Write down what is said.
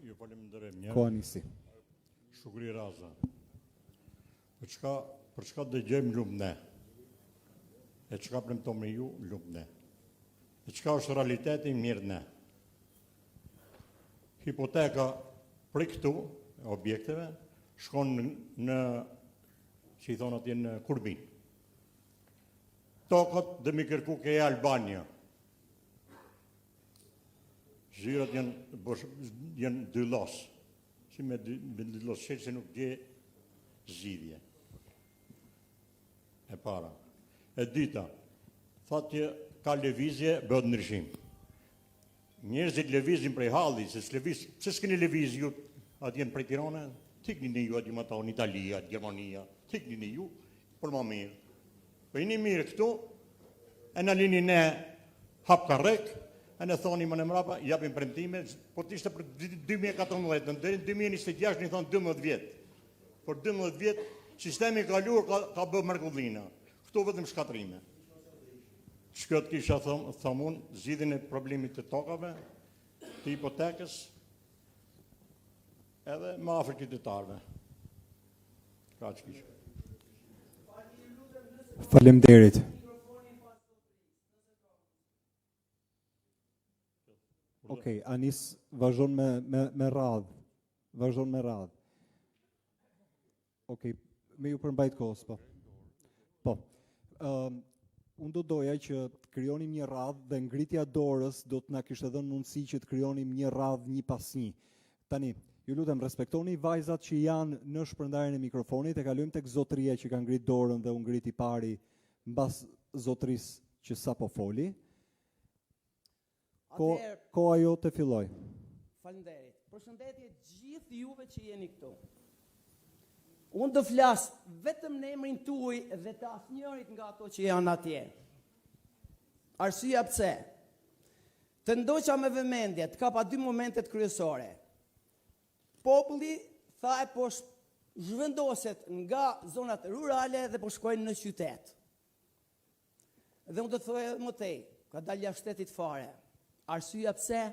Ju falenderoj një. Koha nisi. Shukri Raza. Për çka dëgjojmë lumë ne? E çka premton me ju lumë ne? E çka është realiteti mirë ne? Hipoteka për këtu objekteve shkon në që i thonë atje në Kurbin. Tokët dhe mi kërku ke Albania. Zhyrat janë dy los. Si me dy los qëtë se nuk gje zgjidhje. E para. E dyta, thotë që ka lëvizje, bëhet ndryshim. Njerëzit lëvizin prej halli, se s'keni lëviz ju atje në prej Tirana, tikni në ju atje më ta në Italia, Gjermania, tikni në ju, për më mirë. Për jeni mirë këtu, e në lini ne hap karrek, e në thoni më në mrapa, japim premtime, por t'ishte për 2014, në 2026 një thonë 12 vjetë. Për 12 vjetë, sistemi kaluar ka bë mërkullina. Këtu vetëm shkatrime. Shkët kisha thamun, zgjidhjen e problemit të tokave, të hipotekës, edhe më afër qytetarëve. Ka që kisha. Faleminderit. Okej, Anis vazhdon me radhë. Vazhdon me radhë. Okej, me ju përmbajt kohës, po. Po. Unë do doja që të krijonim një radhë dhe ngritja dorës do të na kishte dhënë mundësi që të krijonim një radhë një pas një. Tani, ju lutem respektoni vajzat që janë në shpërndarjen e mikrofonit, e kalojmë tek zotëria që ka ngrit dorën dhe u ngriti pari mbas zotërisë që sapo foli. Koha jote filloj. Faleminderit. Përshëndetje gjithë juve që jeni këtu. Unë do flas vetëm në emrin tuaj dhe të asnjërit nga ato që janë atje. Arsyeja pse? Të ndoqa me vëmendje, të kapa dy momentet kryesore. Populli tha e po zhvendoset nga zonat rurale dhe po shkojnë në qytet. Dhe unë do të thojë më tej, ka dalë jashtë shtetit fare. Arsyeja pse?